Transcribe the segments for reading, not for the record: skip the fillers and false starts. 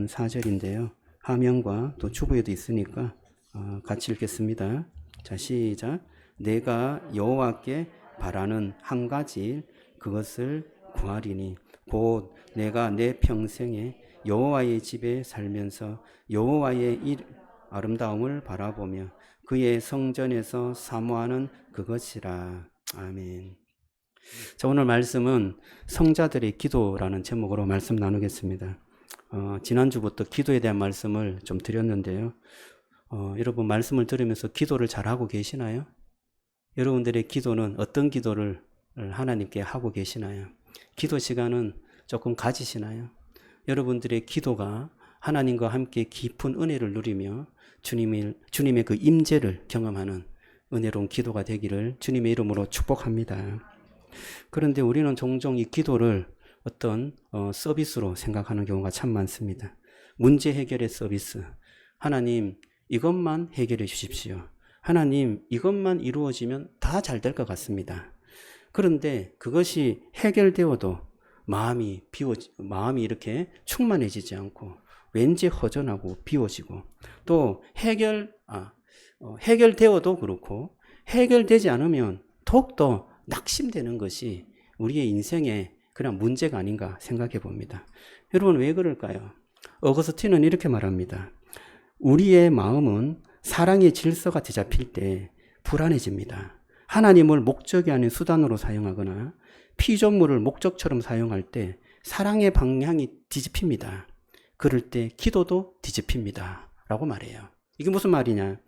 4절인데요. 화면과 또 주부에도 있으니까 같이 읽겠습니다. 자, 시작. 내가 여호와께 바라는 한 가지 그것을 구하리니 곧 내가 내 평생에 여호와의 집에 살면서 여호와의 아름다움을 바라보며 그의 성전에서 사모하는 그것이라. 아멘. 자, 오늘 말씀은 성자들의 기도라는 제목으로 말씀 나누겠습니다. 지난주부터 기도에 대한 말씀을 좀 드렸는데요. 여러분 말씀을 들으면서 기도를 잘하고 계시나요? 여러분들의 기도는 어떤 기도를 하나님께 하고 계시나요? 기도 시간은 조금 가지시나요? 여러분들의 기도가 하나님과 함께 깊은 은혜를 누리며 주님의 그 임재를 경험하는 은혜로운 기도가 되기를 주님의 이름으로 축복합니다. 그런데 우리는 종종 이 기도를 어떤 서비스로 생각하는 경우가 참 많습니다. 문제 해결의 서비스. 하나님 이것만 해결해 주십시오. 하나님 이것만 이루어지면 다 잘 될 것 같습니다. 그런데 그것이 해결되어도 마음이 이렇게 충만해지지 않고 왠지 허전하고 비워지고 또 해결되어도 그렇고 해결되지 않으면 더욱더 낙심되는 것이 우리의 인생의 그냥 문제가 아닌가 생각해 봅니다. 여러분 왜 그럴까요? 어거스틴은 이렇게 말합니다. 우리의 마음은 사랑의 질서가 뒤잡힐 때 불안해집니다. 하나님을 목적이 아닌 수단으로 사용하거나 피조물을 목적처럼 사용할 때 사랑의 방향이 뒤집힙니다. 그럴 때 기도도 뒤집힙니다. 라고 말해요. 이게 무슨 말이냐?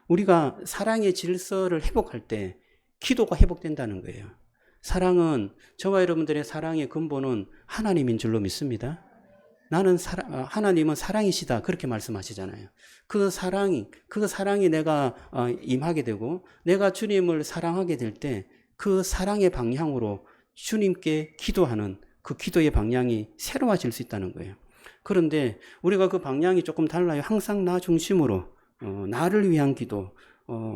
우리가 사랑의 질서를 회복할 때 기도가 회복된다는 거예요. 사랑은 저와 여러분들의 사랑의 근본은 하나님인 줄로 믿습니다. 하나님은 사랑이시다 그렇게 말씀하시잖아요. 그 사랑이 내가 임하게 되고 내가 주님을 사랑하게 될 때 그 사랑의 방향으로 주님께 기도하는 그 기도의 방향이 새로워질 수 있다는 거예요. 그런데 우리가 그 방향이 조금 달라요. 항상 나 중심으로 나를 위한 기도,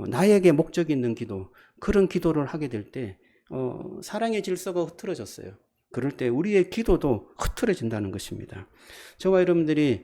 나에게 목적이 있는 기도, 그런 기도를 하게 될 때 사랑의 질서가 흐트러졌어요. 그럴 때 우리의 기도도 흐트러진다는 것입니다. 저와 여러분들이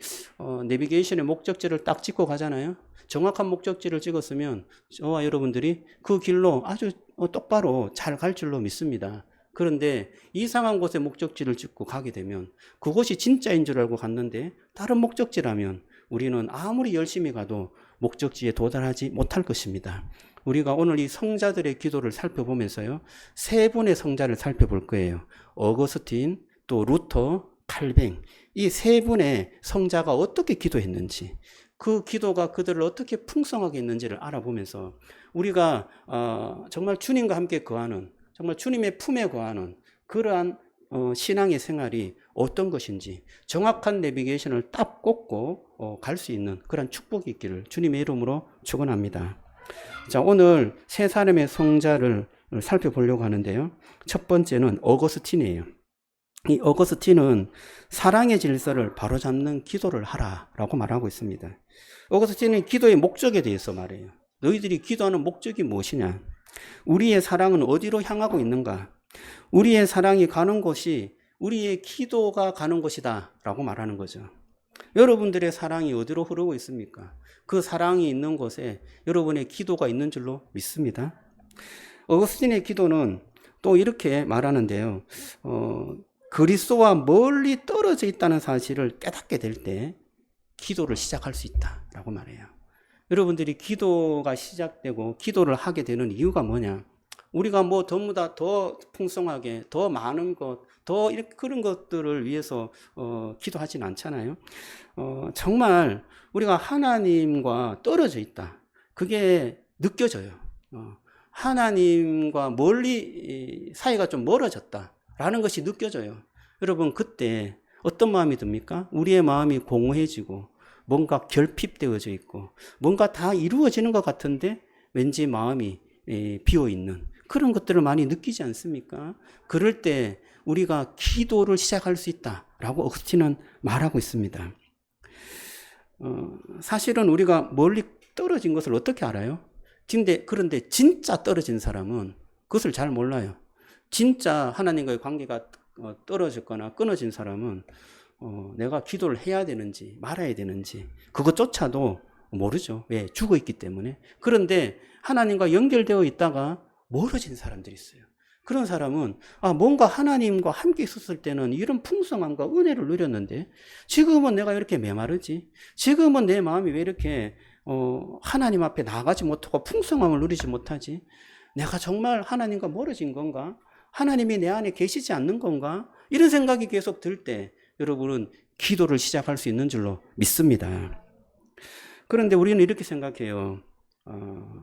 내비게이션의 목적지를 딱 찍고 가잖아요. 정확한 목적지를 찍었으면 저와 여러분들이 그 길로 아주 똑바로 잘 갈 줄로 믿습니다. 그런데 이상한 곳에 목적지를 찍고 가게 되면 그것이 진짜인 줄 알고 갔는데 다른 목적지라면 우리는 아무리 열심히 가도 목적지에 도달하지 못할 것입니다. 우리가 오늘 이 성자들의 기도를 살펴보면서요, 세 분의 성자를 살펴볼 거예요. 어거스틴, 또 루터, 칼뱅. 이 세 분의 성자가 어떻게 기도했는지, 그 기도가 그들을 어떻게 풍성하게 했는지를 알아보면서 우리가 정말 주님과 함께 거하는, 정말 주님의 품에 거하는 그러한 신앙의 생활이 어떤 것인지 정확한 내비게이션을 딱 꽂고 갈 수 있는 그런 축복이 있기를 주님의 이름으로 축원합니다. 자, 오늘 세 사람의 성자를 살펴보려고 하는데요. 첫 번째는 어거스틴이에요. 이 어거스틴은 사랑의 질서를 바로잡는 기도를 하라라고 말하고 있습니다. 어거스틴은 기도의 목적에 대해서 말해요. 너희들이 기도하는 목적이 무엇이냐? 우리의 사랑은 어디로 향하고 있는가? 우리의 사랑이 가는 곳이 우리의 기도가 가는 곳이다 라고 말하는 거죠. 여러분들의 사랑이 어디로 흐르고 있습니까? 그 사랑이 있는 곳에 여러분의 기도가 있는 줄로 믿습니다. 어거스틴의 기도는 또 이렇게 말하는데요. 그리스도와 멀리 떨어져 있다는 사실을 깨닫게 될 때 기도를 시작할 수 있다라고 말해요. 여러분들이 기도가 시작되고 기도를 하게 되는 이유가 뭐냐? 우리가 뭐 전부 다 더 풍성하게, 더 많은 것, 더 이렇게 그런 것들을 위해서 기도하진 않잖아요. 정말 우리가 하나님과 떨어져 있다. 그게 느껴져요. 하나님과 멀리 사이가 좀 멀어졌다라는 것이 느껴져요. 여러분 그때 어떤 마음이 듭니까? 우리의 마음이 공허해지고 뭔가 결핍되어져 있고 뭔가 다 이루어지는 것 같은데 왠지 마음이 비어있는 그런 것들을 많이 느끼지 않습니까? 그럴 때 우리가 기도를 시작할 수 있다라고 어거스틴은 말하고 있습니다. 사실은 우리가 멀리 떨어진 것을 어떻게 알아요? 그런데 진짜 떨어진 사람은 그것을 잘 몰라요. 진짜 하나님과의 관계가 떨어졌거나 끊어진 사람은 내가 기도를 해야 되는지 말아야 되는지 그것조차도 모르죠. 왜? 죽어 있기 때문에. 그런데 하나님과 연결되어 있다가 멀어진 사람들이 있어요. 그런 사람은 뭔가 하나님과 함께 있었을 때는 이런 풍성함과 은혜를 누렸는데 지금은 내가 이렇게 메마르지? 지금은 내 마음이 왜 이렇게 하나님 앞에 나가지 못하고 풍성함을 누리지 못하지? 내가 정말 하나님과 멀어진 건가? 하나님이 내 안에 계시지 않는 건가? 이런 생각이 계속 들 때 여러분은 기도를 시작할 수 있는 줄로 믿습니다. 그런데 우리는 이렇게 생각해요.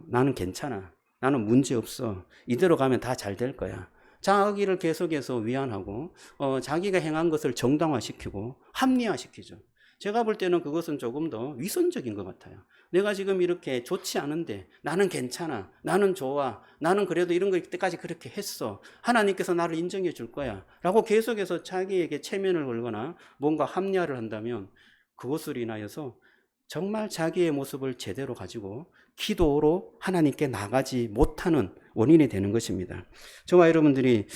나는 괜찮아. 나는 문제 없어. 이대로 가면 다 잘 될 거야. 자기를 계속해서 위안하고 자기가 행한 것을 정당화시키고 합리화시키죠. 제가 볼 때는 그것은 조금 더 위선적인 것 같아요. 내가 지금 이렇게 좋지 않은데 나는 괜찮아. 나는 좋아. 나는 그래도 이런 거 이때까지 그렇게 했어. 하나님께서 나를 인정해 줄 거야. 라고 계속해서 자기에게 체면을 걸거나 뭔가 합리화를 한다면 그것으로 인하여서 정말 자기의 모습을 제대로 가지고 기도로 하나님께 나가지 못하는 원인이 되는 것입니다. 저와 여러분들이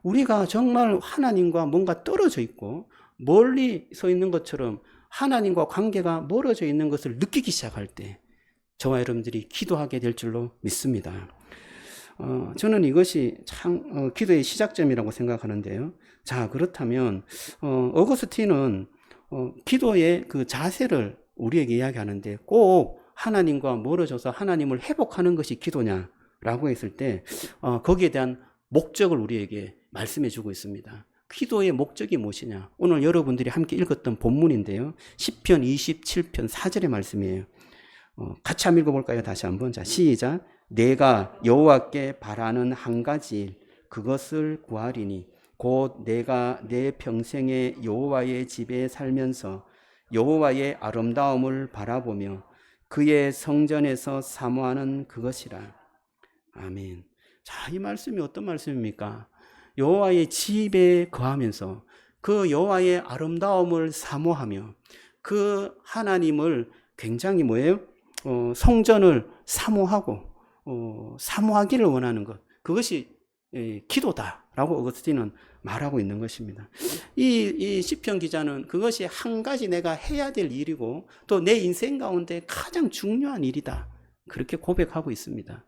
우리가 정말 하나님과 뭔가 떨어져 있고 멀리 서 있는 것처럼 하나님과 관계가 멀어져 있는 것을 느끼기 시작할 때 저와 여러분들이 기도하게 될 줄로 믿습니다. 저는 이것이 참 기도의 시작점이라고 생각하는데요. 그렇다면 어거스틴은 기도의 그 자세를 우리에게 이야기하는데 꼭 하나님과 멀어져서 하나님을 회복하는 것이 기도냐라고 했을 때 거기에 대한 목적을 우리에게 말씀해 주고 있습니다. 기도의 목적이 무엇이냐? 오늘 여러분들이 함께 읽었던 본문인데요. 시편 27편 4절의 말씀이에요. 같이 한번 읽어볼까요? 다시 한번. 시작. 내가 여호와께 바라는 한 가지 일 그것을 구하리니 곧 내가 내 평생에 여호와의 집에 살면서 여호와의 아름다움을 바라보며 그의 성전에서 사모하는 그것이라. 아멘. 이 말씀이 어떤 말씀입니까? 여호와의 집에 거하면서 그 여호와의 아름다움을 사모하며 그 하나님을 굉장히 성전을 사모하고 사모하기를 원하는 것, 그것이 기도다라고 어거스틴은 말하고 있는 것입니다. 이 시편 기자는 그것이 한 가지 내가 해야 될 일이고 또 내 인생 가운데 가장 중요한 일이다, 그렇게 고백하고 있습니다.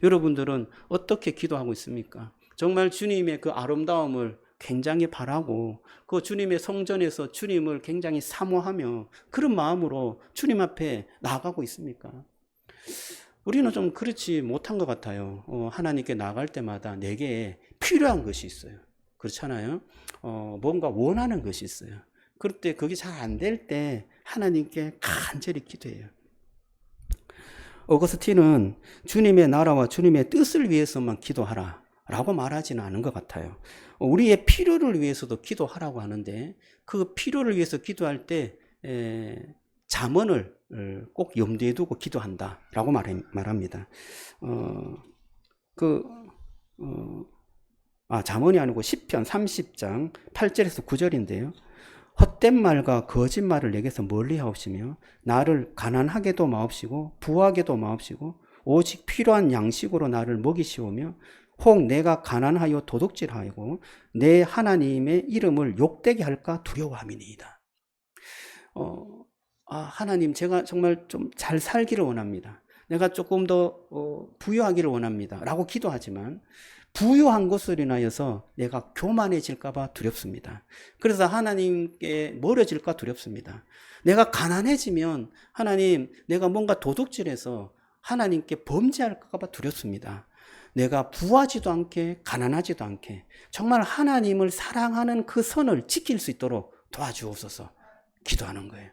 여러분들은 어떻게 기도하고 있습니까? 정말 주님의 그 아름다움을 굉장히 바라고 그 주님의 성전에서 주님을 굉장히 사모하며 그런 마음으로 주님 앞에 나아가고 있습니까? 우리는 좀 그렇지 못한 것 같아요. 하나님께 나갈 때마다 내게 필요한 것이 있어요. 그렇잖아요. 뭔가 원하는 것이 있어요. 그럴 때 그게 잘 안 될 때 하나님께 간절히 기도해요. 어거스틴은 주님의 나라와 주님의 뜻을 위해서만 기도하라 라고 말하지는 않은 것 같아요. 우리의 필요를 위해서도 기도하라고 하는데 그 필요를 위해서 기도할 때 잠언을 꼭 염두에 두고 기도한다라고 말합니다. 잠언이 아니고 시편 30장 8절에서 9절인데요. 헛된 말과 거짓말을 내게서 멀리하옵시며 나를 가난하게도 마옵시고 부하게도 마옵시고 오직 필요한 양식으로 나를 먹이시오며 혹 내가 가난하여 도둑질하고 내 하나님의 이름을 욕되게 할까 두려워함이니이다. 하나님, 제가 정말 좀 잘 살기를 원합니다. 내가 조금 더 부유하기를 원합니다 라고 기도하지만 부유한 것으로 인하여서 내가 교만해질까 봐 두렵습니다. 그래서 하나님께 멀어질까 두렵습니다. 내가 가난해지면 하나님, 내가 뭔가 도둑질해서 하나님께 범죄할까 봐 두렵습니다. 내가 부하지도 않게 가난하지도 않게 정말 하나님을 사랑하는 그 선을 지킬 수 있도록 도와주옵소서 기도하는 거예요.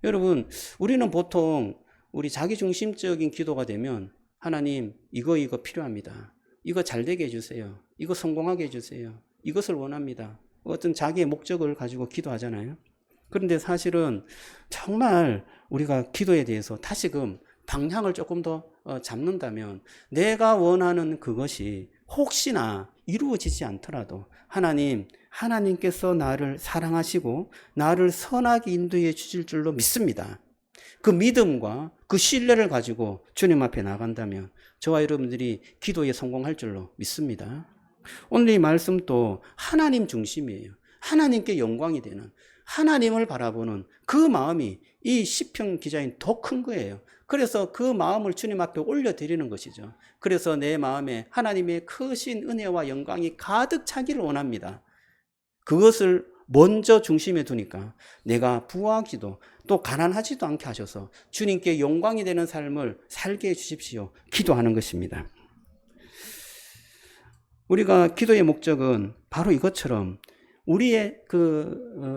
여러분, 우리는 보통 우리 자기중심적인 기도가 되면 하나님, 이거 필요합니다. 이거 잘 되게 해주세요. 이거 성공하게 해주세요. 이것을 원합니다. 어떤 자기의 목적을 가지고 기도하잖아요. 그런데 사실은 정말 우리가 기도에 대해서 다시금 방향을 조금 더 잡는다면 내가 원하는 그것이 혹시나 이루어지지 않더라도 하나님께서 나를 사랑하시고 나를 선하게 인도해 주실 줄로 믿습니다. 그 믿음과 그 신뢰를 가지고 주님 앞에 나간다면 저와 여러분들이 기도에 성공할 줄로 믿습니다. 오늘 이 말씀도 하나님 중심이에요. 하나님께 영광이 되는, 하나님을 바라보는 그 마음이 이 시편 기자인 더 큰 거예요. 그래서 그 마음을 주님 앞에 올려드리는 것이죠. 그래서 내 마음에 하나님의 크신 은혜와 영광이 가득 차기를 원합니다. 그것을 먼저 중심에 두니까 내가 부하기도 또 가난하지도 않게 하셔서 주님께 영광이 되는 삶을 살게 해주십시오. 기도하는 것입니다. 우리가 기도의 목적은 바로 이것처럼 우리의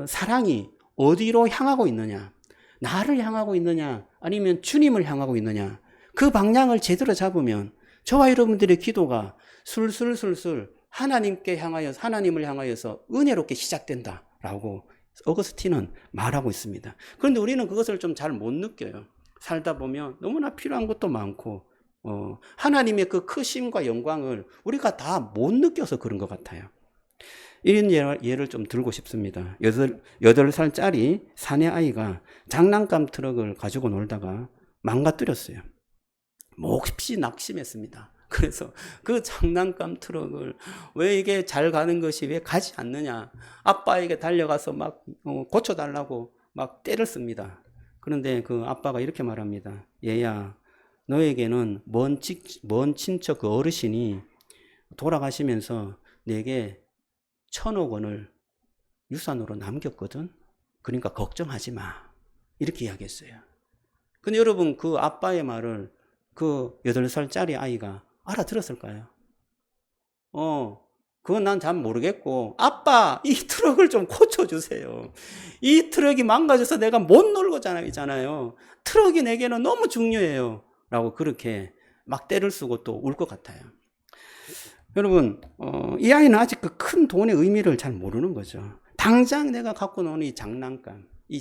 사랑이 어디로 향하고 있느냐, 나를 향하고 있느냐, 아니면 주님을 향하고 있느냐, 그 방향을 제대로 잡으면 저와 여러분들의 기도가 술술술술 하나님께 향하여, 하나님을 향하여서 은혜롭게 시작된다라고 어거스틴은 말하고 있습니다. 그런데 우리는 그것을 좀 잘 못 느껴요. 살다 보면 너무나 필요한 것도 많고 하나님의 그 크심과 영광을 우리가 다 못 느껴서 그런 것 같아요. 이런 예를 좀 들고 싶습니다. 8살짜리 사내 아이가 장난감 트럭을 가지고 놀다가 망가뜨렸어요. 몹시 낙심했습니다. 그래서 그 장난감 트럭을 왜 이게 잘 가는 것이 왜 가지 않느냐, 아빠에게 달려가서 막 고쳐달라고 막 때를 씁니다. 그런데 그 아빠가 이렇게 말합니다. 얘야, 너에게는 먼 친척 그 어르신이 돌아가시면서 내게 1,000억 원을 유산으로 남겼거든. 그러니까 걱정하지 마. 이렇게 이야기했어요. 근데 여러분, 그 아빠의 말을 그 8살짜리 아이가 알아들었을까요? 그건 난 잘 모르겠고, 아빠, 이 트럭을 좀 고쳐주세요. 이 트럭이 망가져서 내가 못 놀고 있잖아요. 트럭이 내게는 너무 중요해요. 라고 그렇게 막 때를 쓰고 또 울 것 같아요. 여러분, 이 아이는 아직 그 큰 돈의 의미를 잘 모르는 거죠. 당장 내가 갖고 노는 이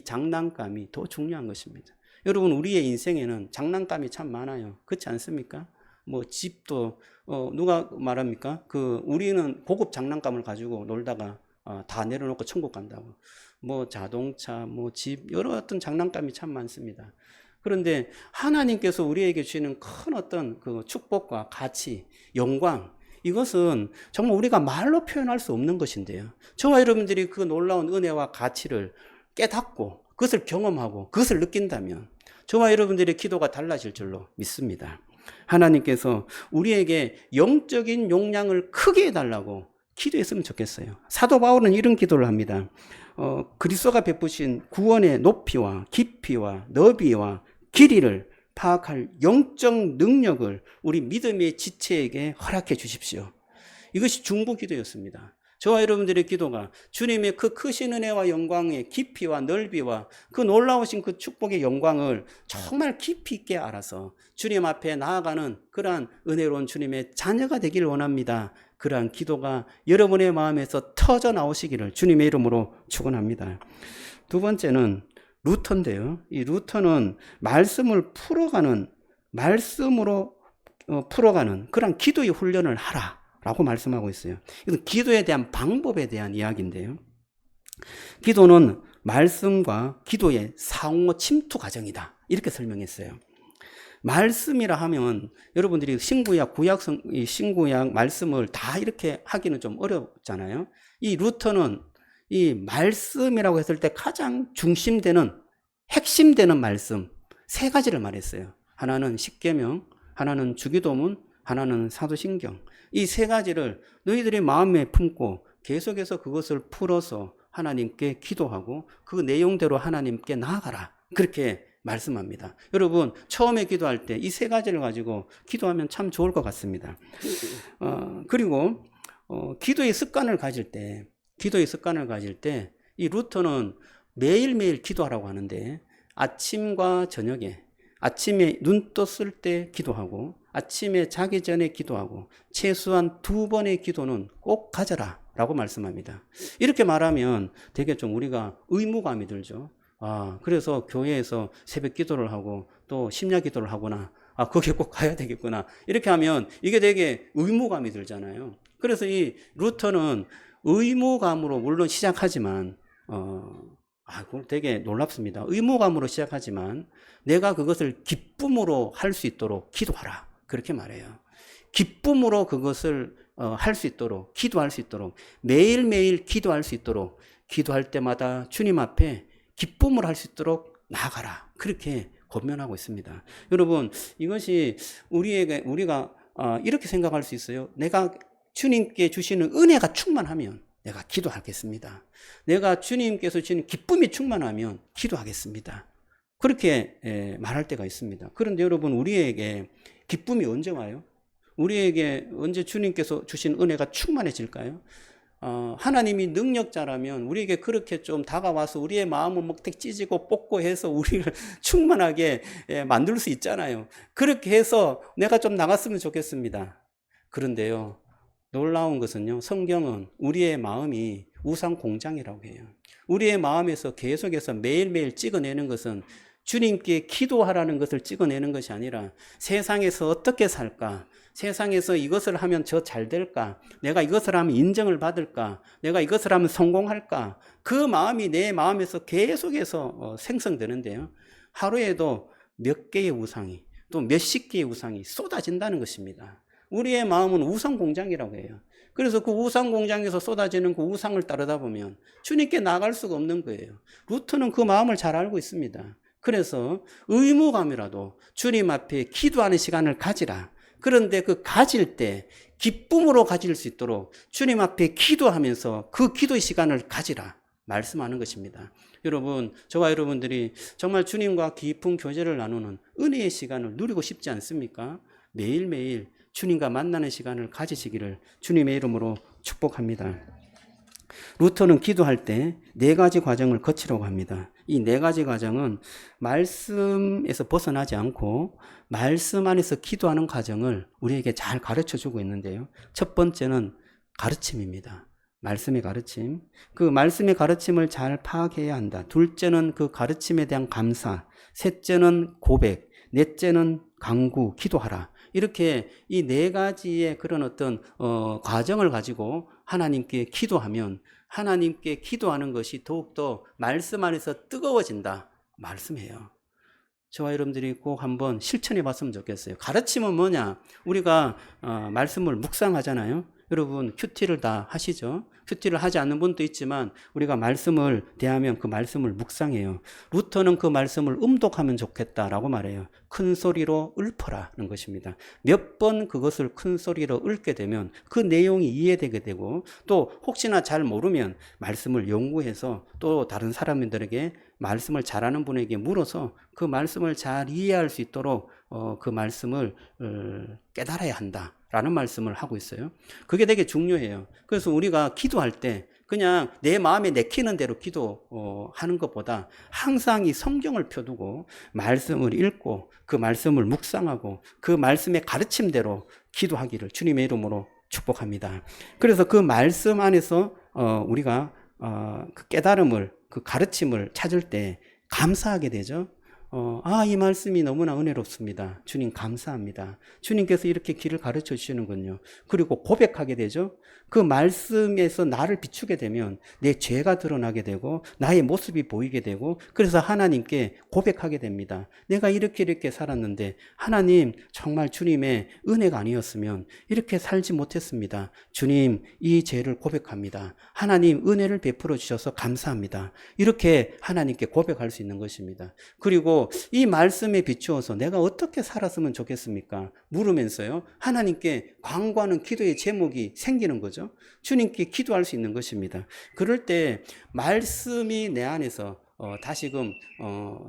장난감이 더 중요한 것입니다. 여러분, 우리의 인생에는 장난감이 참 많아요. 그렇지 않습니까? 뭐 집도 누가 말합니까? 우리는 고급 장난감을 가지고 놀다가 다 내려놓고 천국 간다고. 뭐 자동차, 뭐 집, 여러 어떤 장난감이 참 많습니다. 그런데 하나님께서 우리에게 주시는 큰 어떤 그 축복과 가치, 영광, 이것은 정말 우리가 말로 표현할 수 없는 것인데요. 저와 여러분들이 그 놀라운 은혜와 가치를 깨닫고 그것을 경험하고 그것을 느낀다면 저와 여러분들의 기도가 달라질 줄로 믿습니다. 하나님께서 우리에게 영적인 용량을 크게 해달라고 기도했으면 좋겠어요. 사도 바울은 이런 기도를 합니다. 그리스도가 베푸신 구원의 높이와 깊이와 너비와 길이를 파악할 영적 능력을 우리 믿음의 지체에게 허락해 주십시오. 이것이 중보 기도였습니다. 저와 여러분들의 기도가 주님의 그 크신 은혜와 영광의 깊이와 넓이와 그 놀라우신 그 축복의 영광을 정말 깊이 있게 알아서 주님 앞에 나아가는 그러한 은혜로운 주님의 자녀가 되기를 원합니다. 그러한 기도가 여러분의 마음에서 터져 나오시기를 주님의 이름으로 축원합니다. 두 번째는 루터인데요. 이 루터는 말씀으로 풀어가는 그런 기도의 훈련을 하라라고 말씀하고 있어요. 이건 기도에 대한 방법에 대한 이야기인데요. 기도는 말씀과 기도의 상호 침투 과정이다. 이렇게 설명했어요. 말씀이라 하면 여러분들이 신구약 말씀을 다 이렇게 하기는 좀 어렵잖아요. 이 루터는 이 말씀이라고 했을 때 가장 핵심되는 말씀 3가지를 말했어요. 하나는 십계명, 하나는 주기도문, 하나는 사도신경. 이 3가지를 너희들의 마음에 품고 계속해서 그것을 풀어서 하나님께 기도하고 그 내용대로 하나님께 나아가라. 그렇게 말씀합니다. 여러분, 처음에 기도할 때 이 3가지를 가지고 기도하면 참 좋을 것 같습니다. 그리고 기도의 습관을 가질 때 이 루터는 매일매일 기도하라고 하는데 아침과 저녁에, 아침에 눈 떴을 때 기도하고 아침에 자기 전에 기도하고 최소한 2번의 기도는 꼭 가져라 라고 말씀합니다. 이렇게 말하면 되게 좀 우리가 의무감이 들죠. 그래서 교회에서 새벽 기도를 하고 또 심야 기도를 하거나 거기에 꼭 가야 되겠구나. 이렇게 하면 이게 되게 의무감이 들잖아요. 그래서 이 루터는 의무감으로 물론 시작하지만 되게 놀랍습니다. 의무감으로 시작하지만 내가 그것을 기쁨으로 할 수 있도록 기도하라. 그렇게 말해요. 기쁨으로 그것을 할 수 있도록, 기도할 수 있도록, 매일매일 기도할 수 있도록, 기도할 때마다 주님 앞에 기쁨으로 할 수 있도록 나아가라. 그렇게 권면하고 있습니다. 여러분, 이것이 우리가 이렇게 생각할 수 있어요. 내가 주님께 주시는 은혜가 충만하면 내가 기도하겠습니다. 내가 주님께서 주시는 기쁨이 충만하면 기도하겠습니다. 그렇게 말할 때가 있습니다. 그런데 여러분, 우리에게 기쁨이 언제 와요? 우리에게 언제 주님께서 주신 은혜가 충만해질까요? 하나님이 능력자라면 우리에게 그렇게 좀 다가와서 우리의 마음을 먹택 찢고 뽑고 해서 우리를 충만하게 만들 수 있잖아요. 그렇게 해서 내가 좀 나갔으면 좋겠습니다. 그런데요, 놀라운 것은요, 성경은 우리의 마음이 우상 공장이라고 해요. 우리의 마음에서 계속해서 매일매일 찍어내는 것은 주님께 기도하라는 것을 찍어내는 것이 아니라 세상에서 어떻게 살까? 세상에서 이것을 하면 저 잘 될까? 내가 이것을 하면 인정을 받을까? 내가 이것을 하면 성공할까? 그 마음이 내 마음에서 계속해서 생성되는데요. 하루에도 몇 개의 우상이, 또 몇십 개의 우상이 쏟아진다는 것입니다. 우리의 마음은 우상 공장이라고 해요. 그래서 그 우상 공장에서 쏟아지는 그 우상을 따르다 보면 주님께 나갈 수가 없는 거예요. 루터는 그 마음을 잘 알고 있습니다. 그래서 의무감이라도 주님 앞에 기도하는 시간을 가지라. 그런데 그 가질 때 기쁨으로 가질 수 있도록 주님 앞에 기도하면서 그 기도의 시간을 가지라 말씀하는 것입니다. 여러분, 저와 여러분들이 정말 주님과 깊은 교제를 나누는 은혜의 시간을 누리고 싶지 않습니까? 매일매일 주님과 만나는 시간을 가지시기를 주님의 이름으로 축복합니다. 루터는 기도할 때 4가지 과정을 거치라고 합니다. 이 4가지 과정은 말씀에서 벗어나지 않고 말씀 안에서 기도하는 과정을 우리에게 잘 가르쳐 주고 있는데요. 첫 번째는 가르침입니다. 말씀의 가르침. 그 말씀의 가르침을 잘 파악해야 한다. 둘째는 그 가르침에 대한 감사. 셋째는 고백. 넷째는 간구, 기도하라. 이렇게 이 4가지의 그런 어떤 과정을 가지고 하나님께 기도하면 하나님께 기도하는 것이 더욱더 말씀 안에서 뜨거워진다 말씀해요. 저와 여러분들이 꼭 한번 실천해 봤으면 좋겠어요. 가르침은 뭐냐? 우리가 말씀을 묵상하잖아요. 여러분 큐티를 다 하시죠? 큐티를 하지 않는 분도 있지만 우리가 말씀을 대하면 그 말씀을 묵상해요. 루터는 그 말씀을 음독하면 좋겠다라고 말해요. 큰 소리로 읊어라는 것입니다. 몇 번 그것을 큰 소리로 읊게 되면 그 내용이 이해되게 되고 또 혹시나 잘 모르면 말씀을 연구해서 또 다른 사람들에게 말씀을 잘하는 분에게 물어서 그 말씀을 잘 이해할 수 있도록 그 말씀을 깨달아야 한다. 라는 말씀을 하고 있어요. 그게 되게 중요해요. 그래서 우리가 기도할 때 그냥 내 마음에 내키는 대로 기도하는 것보다 항상 이 성경을 펴두고 말씀을 읽고 그 말씀을 묵상하고 그 말씀의 가르침대로 기도하기를 주님의 이름으로 축복합니다. 그래서 그 말씀 안에서 우리가 그 깨달음을, 그 가르침을 찾을 때 감사하게 되죠. 이 말씀이 너무나 은혜롭습니다. 주님 감사합니다. 주님께서 이렇게 길을 가르쳐 주시는군요. 그리고 고백하게 되죠. 그 말씀에서 나를 비추게 되면 내 죄가 드러나게 되고 나의 모습이 보이게 되고 그래서 하나님께 고백하게 됩니다. 내가 이렇게 살았는데 하나님 정말 주님의 은혜가 아니었으면 이렇게 살지 못했습니다. 주님 이 죄를 고백합니다. 하나님 은혜를 베풀어 주셔서 감사합니다. 이렇게 하나님께 고백할 수 있는 것입니다. 그리고 이 말씀에 비추어서 내가 어떻게 살았으면 좋겠습니까? 물으면서요. 하나님께 간구하는 기도의 제목이 생기는 거죠. 주님께 기도할 수 있는 것입니다. 그럴 때 말씀이 내 안에서 다시금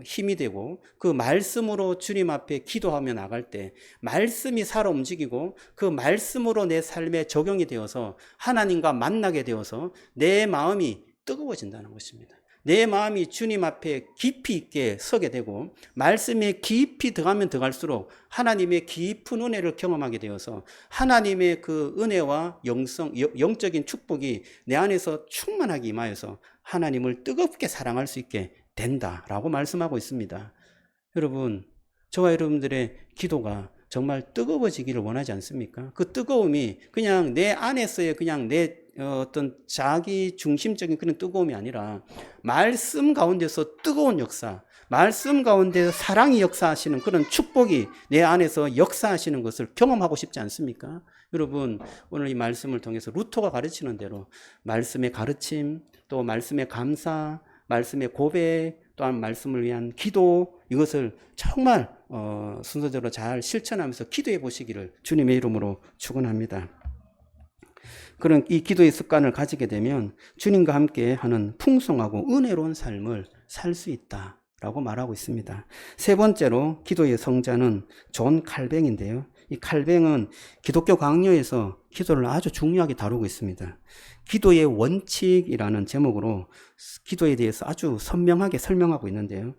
힘이 되고 그 말씀으로 주님 앞에 기도하며 나갈 때 말씀이 살아 움직이고 그 말씀으로 내 삶에 적용이 되어서 하나님과 만나게 되어서 내 마음이 뜨거워진다는 것입니다. 내 마음이 주님 앞에 깊이 있게 서게 되고 말씀에 깊이 들어가면 들어갈수록 하나님의 깊은 은혜를 경험하게 되어서 하나님의 그 은혜와 영적인 축복이 내 안에서 충만하게 임하여서 하나님을 뜨겁게 사랑할 수 있게 된다라고 말씀하고 있습니다. 여러분, 저와 여러분들의 기도가 정말 뜨거워지기를 원하지 않습니까? 그 뜨거움이 그냥 내 안에서의 그냥 내 어떤 자기 중심적인 그런 뜨거움이 아니라 말씀 가운데서 뜨거운 역사, 말씀 가운데 사랑이 역사하시는 그런 축복이 내 안에서 역사하시는 것을 경험하고 싶지 않습니까? 여러분, 오늘 이 말씀을 통해서 루터가 가르치는 대로 말씀의 가르침, 또 말씀의 감사, 말씀의 고백, 또한 말씀을 위한 기도, 이것을 정말 순서대로 잘 실천하면서 기도해 보시기를 주님의 이름으로 축원합니다. 그런 이 기도의 습관을 가지게 되면 주님과 함께 하는 풍성하고 은혜로운 삶을 살 수 있다라고 말하고 있습니다. 세 번째로 기도의 성자는 존 칼뱅인데요. 이 칼뱅은 기독교 강요에서 기도를 아주 중요하게 다루고 있습니다. 기도의 원칙이라는 제목으로 기도에 대해서 아주 선명하게 설명하고 있는데요.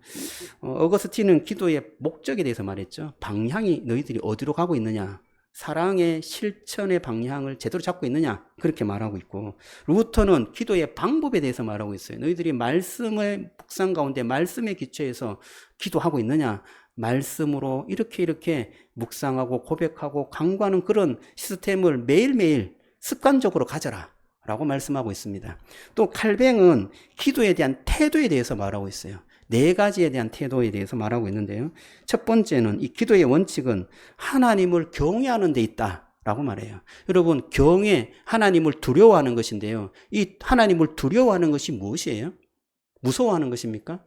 어거스틴은 기도의 목적에 대해서 말했죠. 방향이 너희들이 어디로 가고 있느냐, 사랑의 실천의 방향을 제대로 잡고 있느냐, 그렇게 말하고 있고, 루터는 기도의 방법에 대해서 말하고 있어요. 너희들이 말씀의 묵상 가운데 말씀의 기초에서 기도하고 있느냐, 말씀으로 이렇게 묵상하고 고백하고 간구하는 그런 시스템을 매일매일 습관적으로 가져라 라고 말씀하고 있습니다. 또 칼뱅은 기도에 대한 태도에 대해서 말하고 있어요. 네 가지에 대한 태도에 대해서 말하고 있는데요. 첫 번째는 이 기도의 원칙은 하나님을 경외하는 데 있다라고 말해요. 여러분, 경외, 하나님을 두려워하는 것인데요. 이 하나님을 두려워하는 것이 무엇이에요? 무서워하는 것입니까?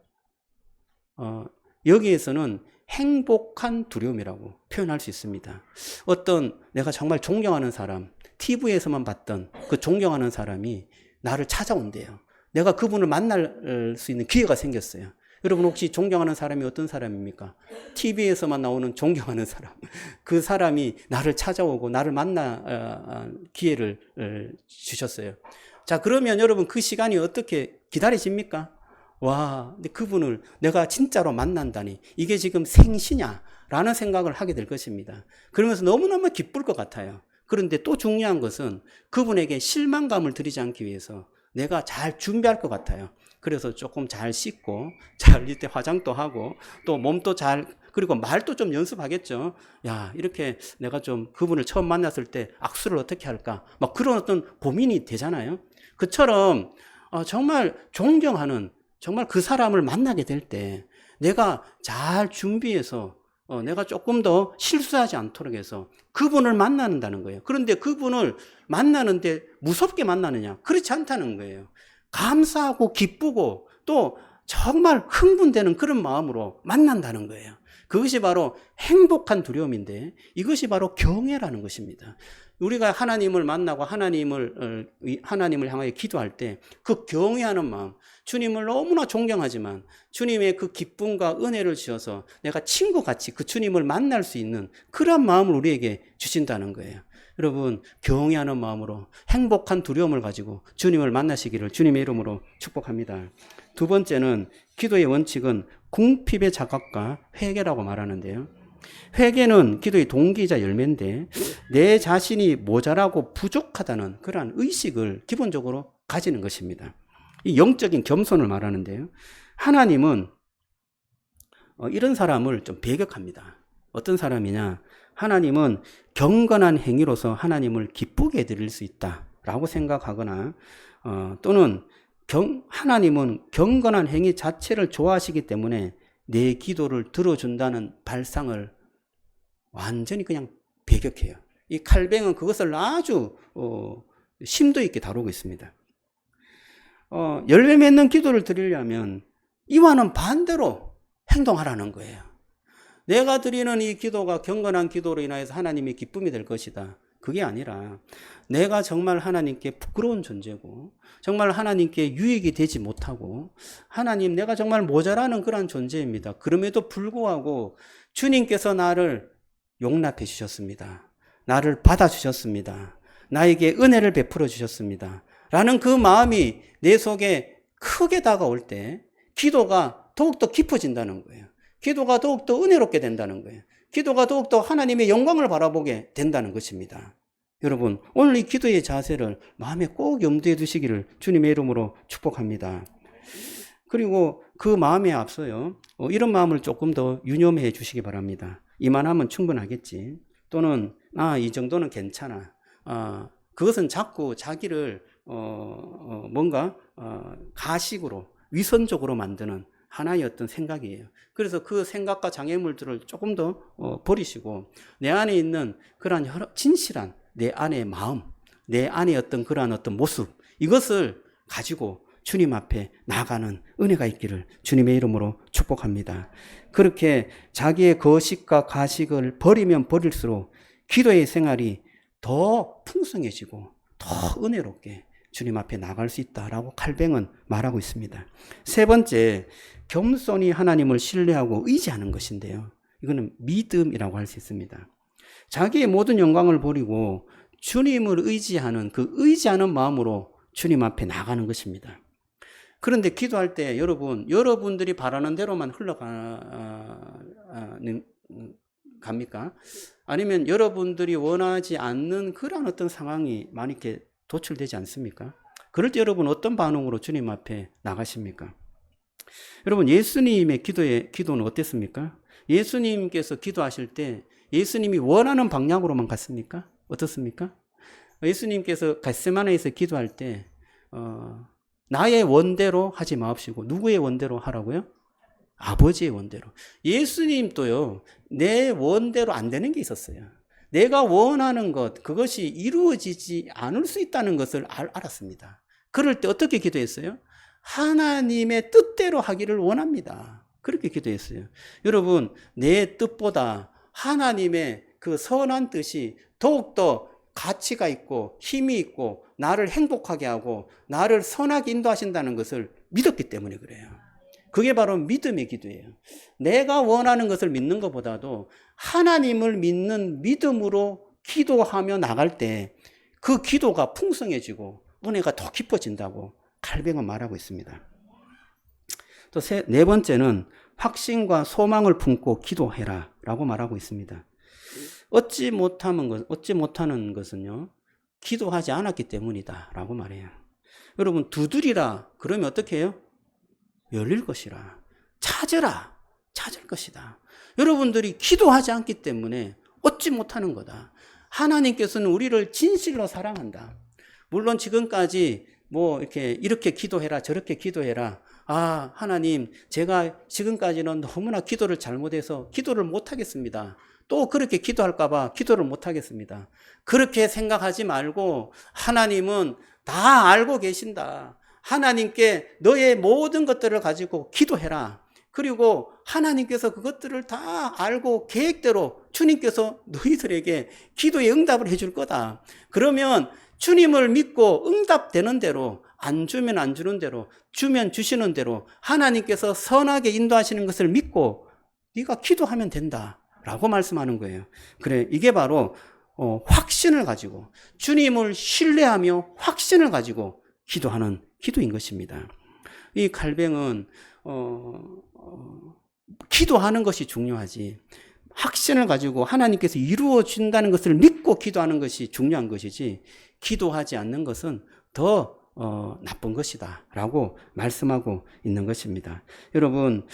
여기에서는 행복한 두려움이라고 표현할 수 있습니다. 어떤 내가 정말 존경하는 사람, TV에서만 봤던 그 존경하는 사람이 나를 찾아온대요. 내가 그분을 만날 수 있는 기회가 생겼어요. 여러분, 혹시 존경하는 사람이 어떤 사람입니까? TV에서만 나오는 존경하는 사람. 그 사람이 나를 찾아오고 나를 만나 기회를 주셨어요. 자, 그러면 여러분 그 시간이 어떻게 기다려집니까? 와, 근데 그분을 내가 진짜로 만난다니 이게 지금 생시냐? 라는 생각을 하게 될 것입니다. 그러면서 너무너무 기쁠 것 같아요. 그런데 또 중요한 것은 그분에게 실망감을 드리지 않기 위해서 내가 잘 준비할 것 같아요. 그래서 조금 잘 씻고, 잘 이때 화장도 하고, 또 몸도 잘, 그리고 말도 좀 연습하겠죠. 야, 이렇게 내가 좀 그분을 처음 만났을 때 악수를 어떻게 할까? 막 그런 어떤 고민이 되잖아요. 그처럼 정말 존경하는, 정말 그 사람을 만나게 될 때 내가 잘 준비해서 내가 조금 더 실수하지 않도록 해서 그분을 만나는다는 거예요. 그런데 그분을 만나는데 무섭게 만나느냐? 그렇지 않다는 거예요. 감사하고 기쁘고 또 정말 흥분되는 그런 마음으로 만난다는 거예요. 그것이 바로 행복한 두려움인데 이것이 바로 경외라는 것입니다. 우리가 하나님을 만나고 하나님을 향하여 기도할 때 그 경외하는 마음, 주님을 너무나 존경하지만 주님의 그 기쁨과 은혜를 주셔서 내가 친구같이 그 주님을 만날 수 있는 그런 마음을 우리에게 주신다는 거예요. 여러분, 경외하는 마음으로 행복한 두려움을 가지고 주님을 만나시기를 주님의 이름으로 축복합니다. 두 번째는 기도의 원칙은 궁핍의 자각과 회개라고 말하는데요. 회개는 기도의 동기이자 열매인데 내 자신이 모자라고 부족하다는 그러한 의식을 기본적으로 가지는 것입니다. 이 영적인 겸손을 말하는데요. 하나님은 이런 사람을 좀 배격합니다. 어떤 사람이냐? 하나님은 경건한 행위로서 하나님을 기쁘게 해드릴 수 있다라고 생각하거나 또는 하나님은 경건한 행위 자체를 좋아하시기 때문에 내 기도를 들어준다는 발상을 완전히 그냥 배격해요. 이 칼뱅은 그것을 아주 심도 있게 다루고 있습니다. 열매 맺는 기도를 드리려면 이와는 반대로 행동하라는 거예요. 내가 드리는 이 기도가 경건한 기도로 인하여서 하나님의 기쁨이 될 것이다. 그게 아니라 내가 정말 하나님께 부끄러운 존재고 정말 하나님께 유익이 되지 못하고 하나님 내가 정말 모자라는 그런 존재입니다. 그럼에도 불구하고 주님께서 나를 용납해 주셨습니다. 나를 받아주셨습니다. 나에게 은혜를 베풀어 주셨습니다. 라는 그 마음이 내 속에 크게 다가올 때 기도가 더욱더 깊어진다는 거예요. 기도가 더욱더 은혜롭게 된다는 거예요. 기도가 더욱더 하나님의 영광을 바라보게 된다는 것입니다. 여러분, 오늘 이 기도의 자세를 마음에 꼭 염두에 두시기를 주님의 이름으로 축복합니다. 그리고 그 마음에 앞서요, 이런 마음을 조금 더 유념해 주시기 바랍니다. 이만하면 충분하겠지. 또는 이 정도는 괜찮아. 그것은 자꾸 자기를 뭔가 가식으로 위선적으로 만드는 하나의 어떤 생각이에요. 그래서 그 생각과 장애물들을 조금 더 버리시고 내 안에 있는 그러한 진실한 내 안의 마음, 내 안의 어떤 그러한 어떤 모습, 이것을 가지고 주님 앞에 나아가는 은혜가 있기를 주님의 이름으로 축복합니다. 그렇게 자기의 거식과 가식을 버리면 버릴수록 기도의 생활이 더 풍성해지고 더 은혜롭게 주님 앞에 나갈 수 있다라고 칼뱅은 말하고 있습니다. 세 번째, 겸손히 하나님을 신뢰하고 의지하는 것인데요. 이거는 믿음이라고 할 수 있습니다. 자기의 모든 영광을 버리고 주님을 의지하는 그 의지하는 마음으로 주님 앞에 나가는 것입니다. 그런데 기도할 때 여러분들이 바라는 대로만 갑니까? 아니면 여러분들이 원하지 않는 그런 어떤 상황이 많이 이렇게 도출되지 않습니까? 그럴 때 여러분 어떤 반응으로 주님 앞에 나가십니까? 여러분 예수님의 기도는 어땠습니까? 예수님께서 기도하실 때 예수님이 원하는 방향으로만 갔습니까? 어떻습니까? 예수님께서 겟세마네에서 기도할 때 나의 원대로 하지 마옵시고 누구의 원대로 하라고요? 아버지의 원대로. 예수님도요, 내 원대로 안 되는 게 있었어요. 내가 원하는 것, 그것이 이루어지지 않을 수 있다는 것을 알았습니다. 그럴 때 어떻게 기도했어요? 하나님의 뜻대로 하기를 원합니다. 그렇게 기도했어요. 여러분, 내 뜻보다 하나님의 그 선한 뜻이 더욱더 가치가 있고 힘이 있고 나를 행복하게 하고 나를 선하게 인도하신다는 것을 믿었기 때문에 그래요. 그게 바로 믿음의 기도예요. 내가 원하는 것을 믿는 것보다도 하나님을 믿는 믿음으로 기도하며 나갈 때 그 기도가 풍성해지고 은혜가 더 깊어진다고 칼뱅은 말하고 있습니다. 또 네 번째는 확신과 소망을 품고 기도해라 라고 말하고 있습니다. 얻지 못하는 것은요, 기도하지 않았기 때문이다 라고 말해요. 여러분, 두드리라 그러면 어떻게 해요? 열릴 것이라. 찾으라, 찾을 것이다. 여러분들이 기도하지 않기 때문에 얻지 못하는 거다. 하나님께서는 우리를 진실로 사랑한다. 물론 지금까지 이렇게 기도해라, 저렇게 기도해라. 아, 하나님, 제가 지금까지는 너무나 기도를 잘못해서 기도를 못하겠습니다. 또 그렇게 기도할까봐 기도를 못하겠습니다. 그렇게 생각하지 말고 하나님은 다 알고 계신다. 하나님께 너의 모든 것들을 가지고 기도해라. 그리고 하나님께서 그것들을 다 알고 계획대로 주님께서 너희들에게 기도의 응답을 해줄 거다. 그러면 주님을 믿고 응답되는 대로, 안 주면 안 주는 대로, 주면 주시는 대로 하나님께서 선하게 인도하시는 것을 믿고 네가 기도하면 된다 라고 말씀하는 거예요. 그래, 이게 바로 확신을 가지고 주님을 신뢰하며 확신을 가지고 기도하는 기도인 것입니다. 이 칼뱅은 기도하는 것이 중요하지, 확신을 가지고 하나님께서 이루어 준다는 것을 믿고 기도하는 것이 중요한 것이지, 기도하지 않는 것은 더 나쁜 것이다 라고 말씀하고 있는 것입니다. 여러분,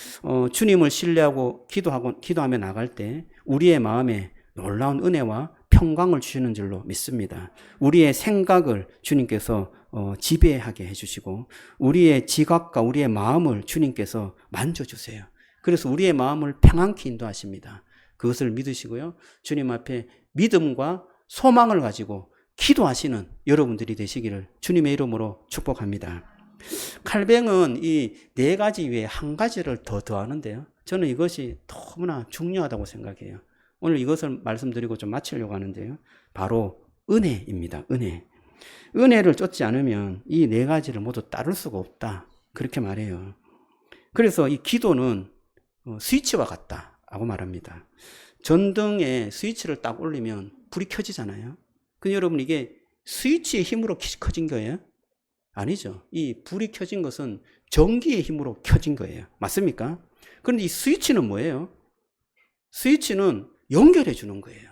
주님을 신뢰하고 기도하며 나갈 때 우리의 마음에 놀라운 은혜와 평강을 주시는 줄로 믿습니다. 우리의 생각을 주님께서 지배하게 해주시고 우리의 지각과 우리의 마음을 주님께서 만져주세요. 그래서 우리의 마음을 평안케 인도하십니다. 그것을 믿으시고요, 주님 앞에 믿음과 소망을 가지고 기도하시는 여러분들이 되시기를 주님의 이름으로 축복합니다. 칼뱅은 이 네 가지 외에 한 가지를 더 더하는데요, 저는 이것이 너무나 중요하다고 생각해요. 오늘 이것을 말씀드리고 좀 마치려고 하는데요, 바로 은혜입니다. 은혜를 쫓지 않으면 이 네 가지를 모두 따를 수가 없다, 그렇게 말해요. 그래서 이 기도는 스위치와 같다라고 말합니다. 전등에 스위치를 딱 올리면 불이 켜지잖아요. 근데 여러분, 이게 스위치의 힘으로 켜진 거예요? 아니죠. 이 불이 켜진 것은 전기의 힘으로 켜진 거예요. 맞습니까? 그런데 이 스위치는 뭐예요? 스위치는 연결해 주는 거예요.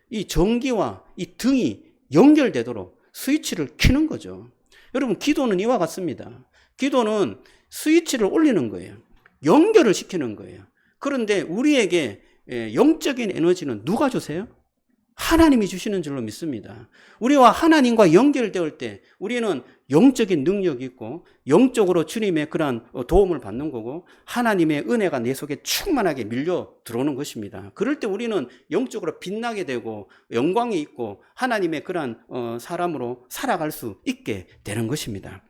이 전기와 이 등이 연결되도록 스위치를 켜는 거죠. 여러분, 기도는 이와 같습니다. 기도는 스위치를 올리는 거예요. 연결을 시키는 거예요. 그런데 우리에게 영적인 에너지는 누가 주세요? 하나님이 주시는 줄로 믿습니다. 우리와 하나님과 연결될 때 우리는 영적인 능력이 있고 영적으로 주님의 그러한 도움을 받는 거고 하나님의 은혜가 내 속에 충만하게 밀려 들어오는 것입니다. 그럴 때 우리는 영적으로 빛나게 되고 영광이 있고 하나님의 그러한 사람으로 살아갈 수 있게 되는 것입니다.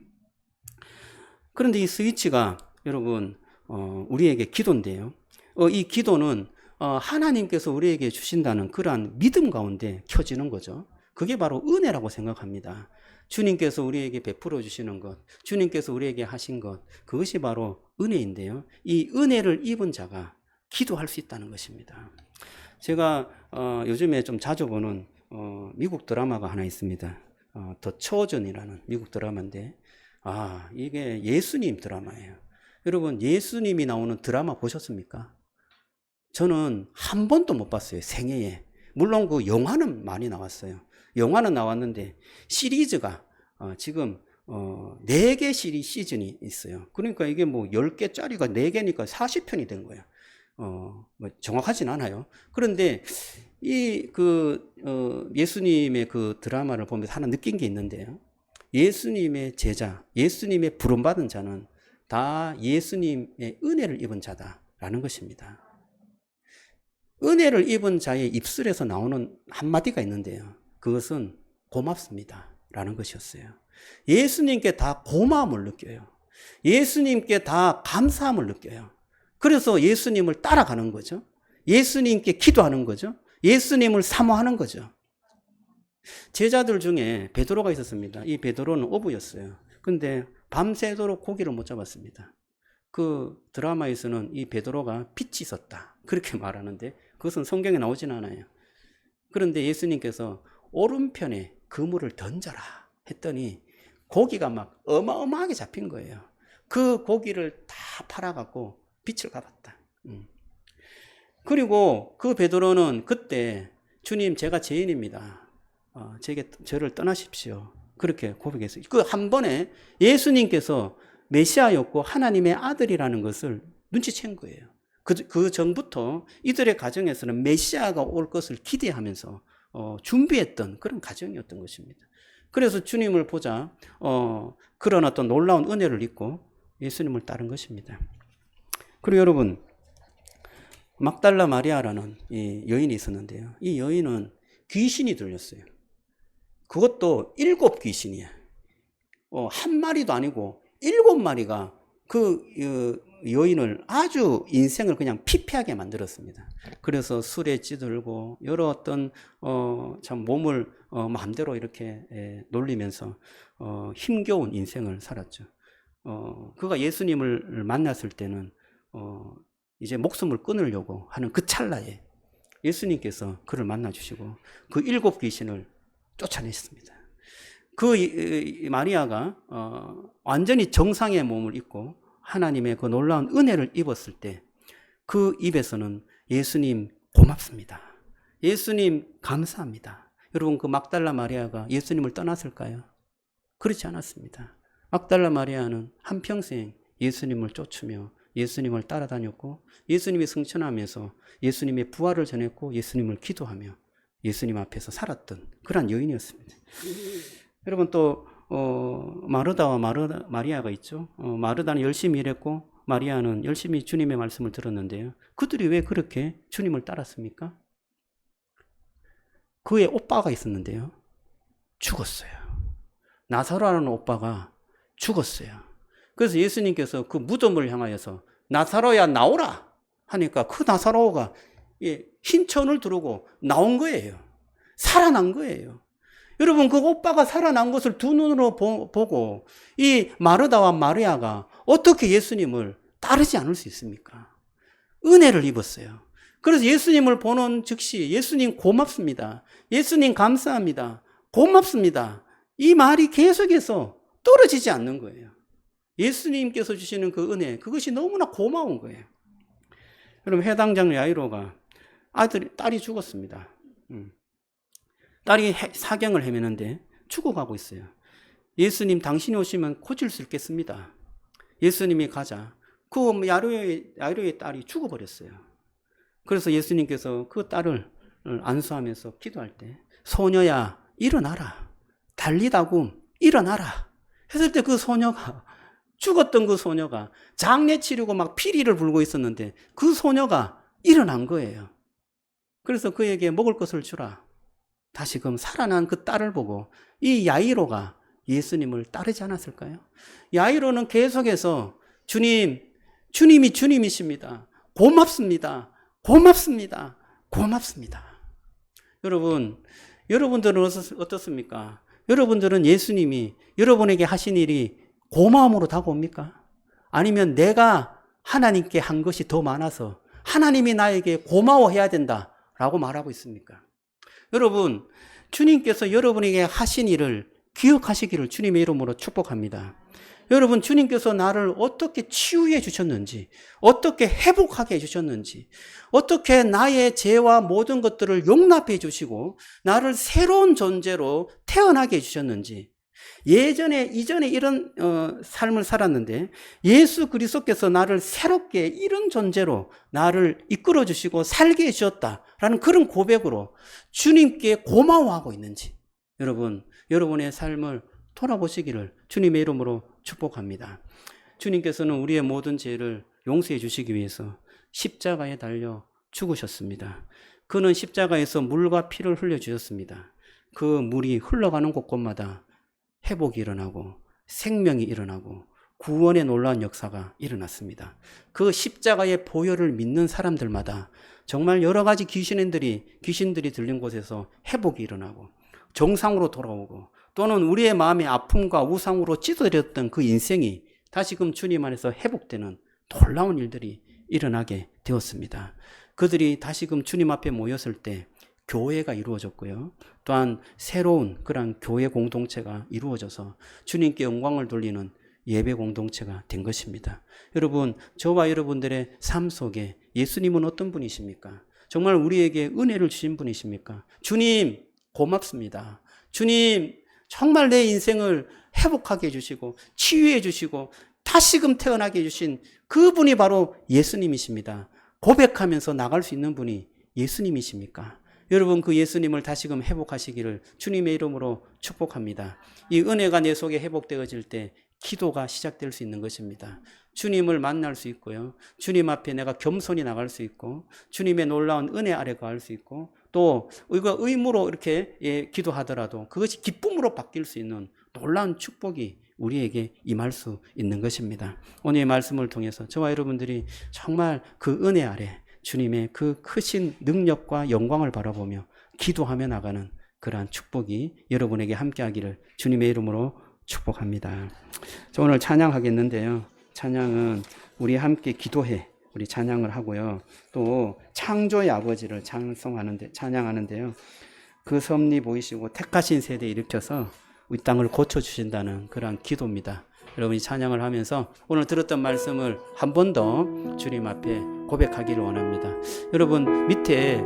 그런데 이 스위치가 여러분 우리에게 기도인데요. 이 기도는 하나님께서 우리에게 주신다는 그러한 믿음 가운데 켜지는 거죠. 그게 바로 은혜라고 생각합니다. 주님께서 우리에게 베풀어 주시는 것, 주님께서 우리에게 하신 것, 그것이 바로 은혜인데요. 이 은혜를 입은 자가 기도할 수 있다는 것입니다. 제가 요즘에 좀 자주 보는 미국 드라마가 하나 있습니다. 더 초전이라는 미국 드라마인데 이게 예수님 드라마예요. 여러분 예수님이 나오는 드라마 보셨습니까? 저는 한 번도 못 봤어요. 생애에. 물론 그 영화는 많이 나왔어요. 영화는 나왔는데 시리즈가 지금 4개 시즌이 있어요. 그러니까 이게 뭐 10개짜리가 4개니까 40편이 된 거예요. 뭐 정확하진 않아요. 그런데 예수님의 그 드라마를 보면서 하나 느낀 게 있는데요. 예수님의 제자, 예수님의 부름받은 자는 다 예수님의 은혜를 입은 자다라는 것입니다. 은혜를 입은 자의 입술에서 나오는 한마디가 있는데요. 그것은 고맙습니다 라는 것이었어요. 예수님께 다 고마움을 느껴요. 예수님께 다 감사함을 느껴요. 그래서 예수님을 따라가는 거죠. 예수님께 기도하는 거죠. 예수님을 사모하는 거죠. 제자들 중에 베드로가 있었습니다. 이 베드로는 어부였어요. 근데 밤새도록 고기를 못 잡았습니다. 그 드라마에서는 이 베드로가 빛이 있었다 그렇게 말하는데 그것은 성경에 나오진 않아요. 그런데 예수님께서 오른편에 그물을 던져라 했더니 고기가 막 어마어마하게 잡힌 거예요. 그 고기를 다 팔아갖고 빛을 갚았다. 그리고 그 베드로는 그때 주님 제가 죄인입니다. 저를 떠나십시오. 그렇게 고백했어요. 그 한 번에 예수님께서 메시아였고 하나님의 아들이라는 것을 눈치챈 거예요. 그 전부터 이들의 가정에서는 메시아가 올 것을 기대하면서 준비했던 그런 가정이었던 것입니다. 그래서 주님을 보자 그런 어떤 놀라운 은혜를 입고 예수님을 따른 것입니다. 그리고 여러분 막달라 마리아라는 이 여인이 있었는데요. 이 여인은 귀신이 들렸어요. 그것도 7귀신이에요. 한 마리도 아니고 7마리가 그 여인을 아주 인생을 그냥 피폐하게 만들었습니다. 그래서 술에 찌들고 여러 어떤 참 몸을 마음대로 이렇게 놀리면서 힘겨운 인생을 살았죠. 그가 예수님을 만났을 때는 이제 목숨을 끊으려고 하는 그 찰나에 예수님께서 그를 만나주시고 그 7귀신을 쫓아냈습니다. 그 마리아가 완전히 정상의 몸을 입고 하나님의 그 놀라운 은혜를 입었을 때 그 입에서는 예수님 고맙습니다. 예수님 감사합니다. 여러분 그 막달라 마리아가 예수님을 떠났을까요? 그렇지 않았습니다. 막달라 마리아는 한평생 예수님을 쫓으며 예수님을 따라다녔고 예수님이 승천하면서 예수님의 부활을 전했고 예수님을 기도하며 예수님 앞에서 살았던 그런 여인이었습니다. 여러분 또 마르다와 마리아가 있죠. 마르다는 열심히 일했고 마리아는 열심히 주님의 말씀을 들었는데요. 그들이 왜 그렇게 주님을 따랐습니까? 그의 오빠가 있었는데요. 죽었어요. 나사로라는 오빠가 죽었어요. 그래서 예수님께서 그 무덤을 향하여서 나사로야 나오라 하니까 그 나사로가 흰천을 두르고 나온 거예요. 살아난 거예요. 여러분 그 오빠가 살아난 것을 두 눈으로 보고 이 마르다와 마리아가 어떻게 예수님을 따르지 않을 수 있습니까? 은혜를 입었어요. 그래서 예수님을 보는 즉시 예수님 고맙습니다. 예수님 감사합니다. 고맙습니다. 이 말이 계속해서 떨어지지 않는 거예요. 예수님께서 주시는 그 은혜 그것이 너무나 고마운 거예요. 여러분 해당장 야이로가 딸이 죽었습니다. 딸이 사경을 헤매는데 죽어가고 있어요. 예수님 당신이 오시면 고칠 수 있겠습니다. 예수님이 가자. 그 야이로의 딸이 죽어버렸어요. 그래서 예수님께서 그 딸을 안수하면서 기도할 때 소녀야 일어나라. 달리다굼 일어나라. 했을 때 그 소녀가, 죽었던 그 소녀가 장례 치르고 막 피리를 불고 있었는데 그 소녀가 일어난 거예요. 그래서 그에게 먹을 것을 주라. 다시금 살아난 그 딸을 보고 이 야이로가 예수님을 따르지 않았을까요? 야이로는 계속해서 주님, 주님이 주님이십니다. 고맙습니다. 고맙습니다. 고맙습니다. 여러분, 여러분들은 어떻습니까? 여러분들은 예수님이 여러분에게 하신 일이 고마움으로 다가옵니까? 아니면 내가 하나님께 한 것이 더 많아서 하나님이 나에게 고마워해야 된다라고 말하고 있습니까? 여러분, 주님께서 여러분에게 하신 일을 기억하시기를 주님의 이름으로 축복합니다. 여러분, 주님께서 나를 어떻게 치유해 주셨는지, 어떻게 회복하게 해 주셨는지, 어떻게 나의 죄와 모든 것들을 용납해 주시고 나를 새로운 존재로 태어나게 해 주셨는지, 이전에 이런 삶을 살았는데 예수 그리스도께서 나를 새롭게 이런 존재로 나를 이끌어 주시고 살게 해 주셨다라는 그런 고백으로 주님께 고마워하고 있는지, 여러분, 여러분의 삶을 돌아보시기를 주님의 이름으로 축복합니다. 주님께서는 우리의 모든 죄를 용서해 주시기 위해서 십자가에 달려 죽으셨습니다. 그는 십자가에서 물과 피를 흘려주셨습니다. 그 물이 흘러가는 곳곳마다 회복이 일어나고 생명이 일어나고 구원의 놀라운 역사가 일어났습니다. 그 십자가의 보혈을 믿는 사람들마다 정말 여러 가지 귀신들이 들린 곳에서 회복이 일어나고 정상으로 돌아오고, 또는 우리의 마음의 아픔과 우상으로 찢어졌던 그 인생이 다시금 주님 안에서 회복되는 놀라운 일들이 일어나게 되었습니다. 그들이 다시금 주님 앞에 모였을 때 교회가 이루어졌고요. 또한 새로운 그런 교회 공동체가 이루어져서 주님께 영광을 돌리는 예배 공동체가 된 것입니다. 여러분, 저와 여러분들의 삶 속에 예수님은 어떤 분이십니까? 정말 우리에게 은혜를 주신 분이십니까? 주님, 고맙습니다. 주님, 정말 내 인생을 회복하게 해주시고 치유해 주시고 다시금 태어나게 해주신 그분이 바로 예수님이십니다. 고백하면서 나갈 수 있는 분이 예수님이십니까? 여러분, 그 예수님을 다시금 회복하시기를 주님의 이름으로 축복합니다. 이 은혜가 내 속에 회복되어질 때 기도가 시작될 수 있는 것입니다. 주님을 만날 수 있고요. 주님 앞에 내가 겸손히 나갈 수 있고, 주님의 놀라운 은혜 아래 거할 수 있고, 또 이거 의무로 이렇게 기도하더라도 그것이 기쁨으로 바뀔 수 있는 놀라운 축복이 우리에게 임할 수 있는 것입니다. 오늘의 말씀을 통해서 저와 여러분들이 정말 그 은혜 아래 주님의 그 크신 능력과 영광을 바라보며 기도하며 나가는 그러한 축복이 여러분에게 함께하기를 주님의 이름으로 축복합니다. 저 오늘 찬양하겠는데요. 찬양은 우리 함께 기도해, 우리 찬양을 하고요. 또 창조의 아버지를 찬양하는데요. 그 섭리 보이시고 택하신 세대에 일으켜서 이 땅을 고쳐주신다는 그러한 기도입니다. 여러분이 찬양을 하면서 오늘 들었던 말씀을 한 번 더 주님 앞에 고백하기를 원합니다. 여러분, 밑에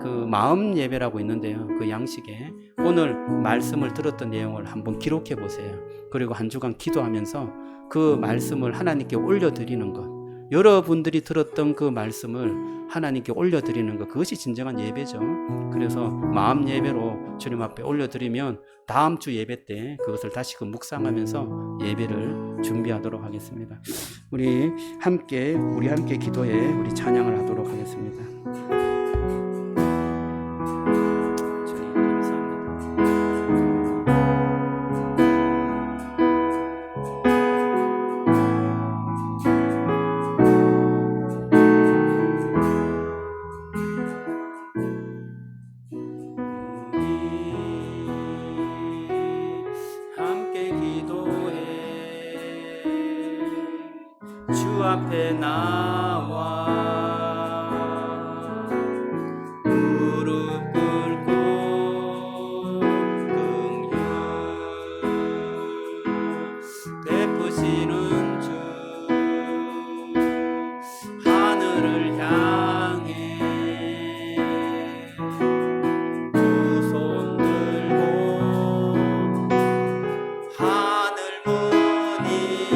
그 마음 예배라고 있는데요. 그 양식에 오늘 말씀을 들었던 내용을 한번 기록해 보세요. 그리고 한 주간 기도하면서 그 말씀을 하나님께 올려드리는 것, 여러분들이 들었던 그 말씀을 하나님께 올려드리는 것, 그것이 진정한 예배죠. 그래서 마음 예배로 주님 앞에 올려드리면 다음 주 예배 때 그것을 다시금 묵상하면서 예배를 준비하도록 하겠습니다. 우리 함께 기도해 우리 찬양을 하도록 하겠습니다. 주님 감사합니다. 주 앞에 나와 무릎 꿇고 긍휼 베푸시는 주, 하늘을 향해 두 손 들고 하늘 문이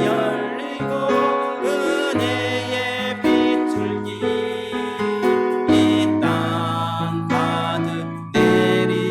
열리고 은혜의 비출기 이 땅 가득 내리도록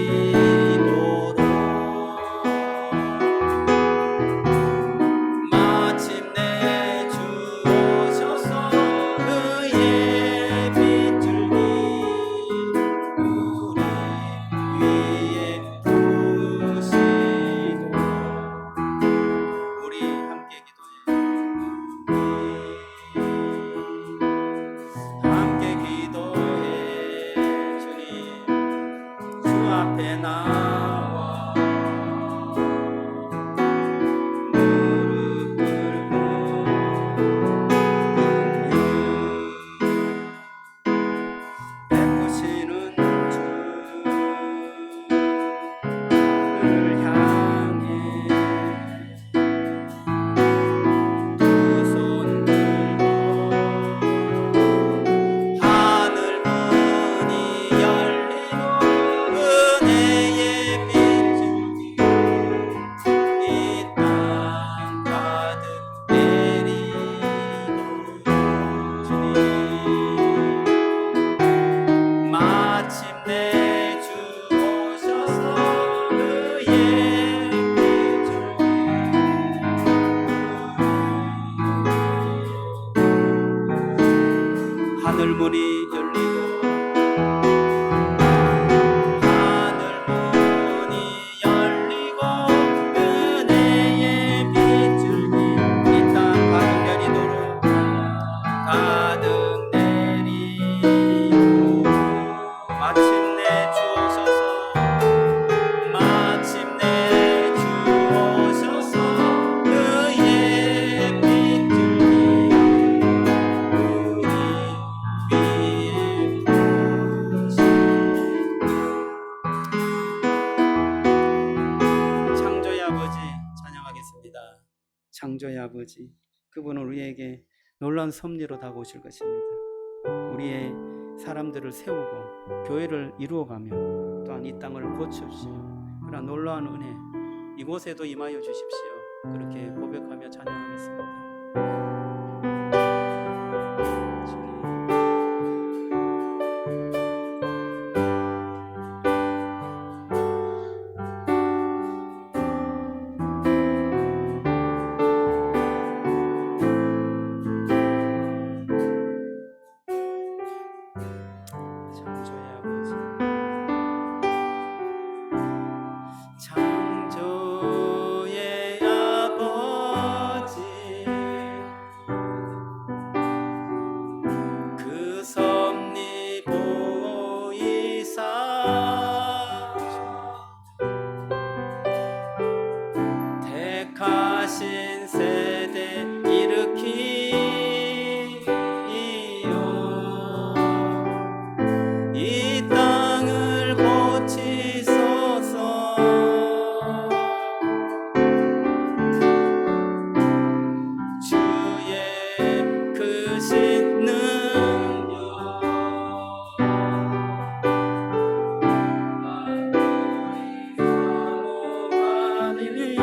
문이 열리고 하늘 문이 열리고 은혜의 빗줄기 이 땅 가득 내리도록 가득 내리고 마침내 주옵소서 마침내 주옵소서 그의 빗줄기 우리 위에 부으시고 창조의 아버지 찬양하겠습니다. 창조의 아버지 그분은 우리에게 놀라운 섭리로 다가오실 것입니다. 우리의 사람들을 세우고 교회를 이루어가며 또한 이 땅을 고치십시오. 그러나 놀라운 은혜 이곳에도 임하여 주십시오. 그렇게 고백하며 찬양하겠습니다. 창조의 아버지 창조의 아버지 그 섭리 보이사 택하신 세대 일으키요 이 땅을 고치소서 주의 크신 능력 사모하니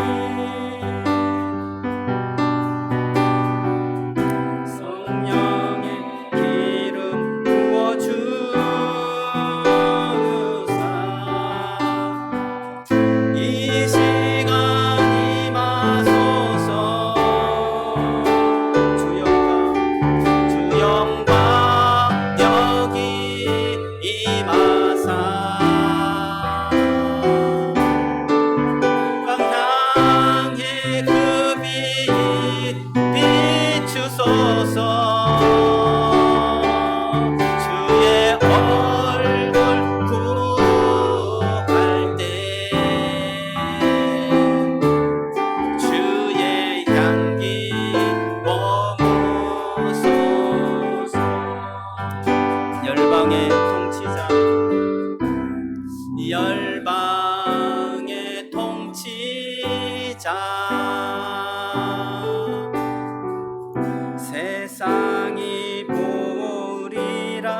성령의 기름 부어주사 이 시간 임하소서 주 영광 여기 임하사 광량의 그 빛 비추소서 주의 얼굴 구할 때 주의 향기 머무소서 열방의 통치자 열방의 통치자 세상이 보리라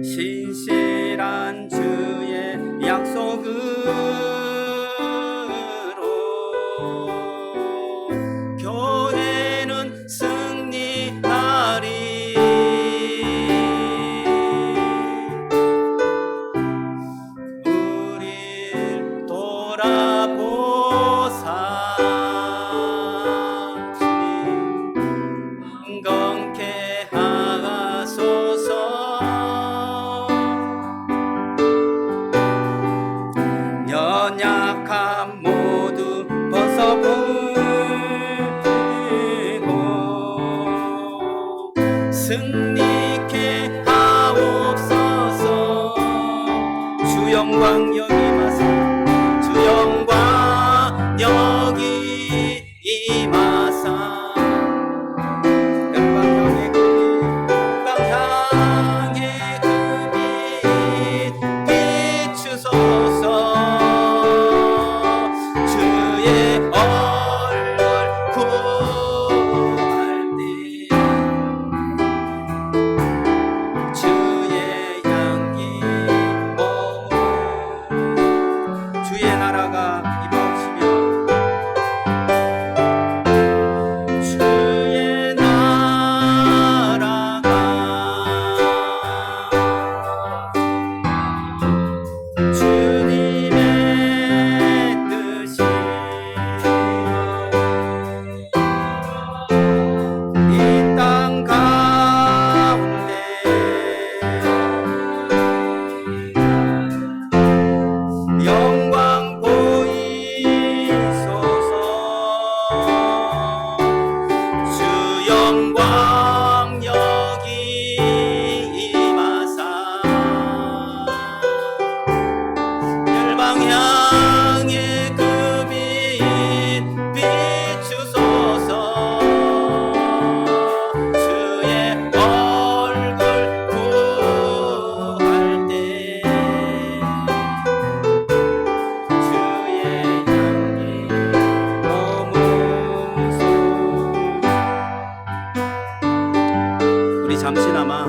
신실한 주의 약속으로 교회는 승리하리 우릴 돌아보사 건케 하소서 연약함 모두 벗어버리고 승리케 하옵소서 주 영광 여기 임하사 주 영광 여기 임하사 영광의 그 빛 비추소서 주의 얼굴 구할 때 주의 향기 머무소서 우리 잠시나마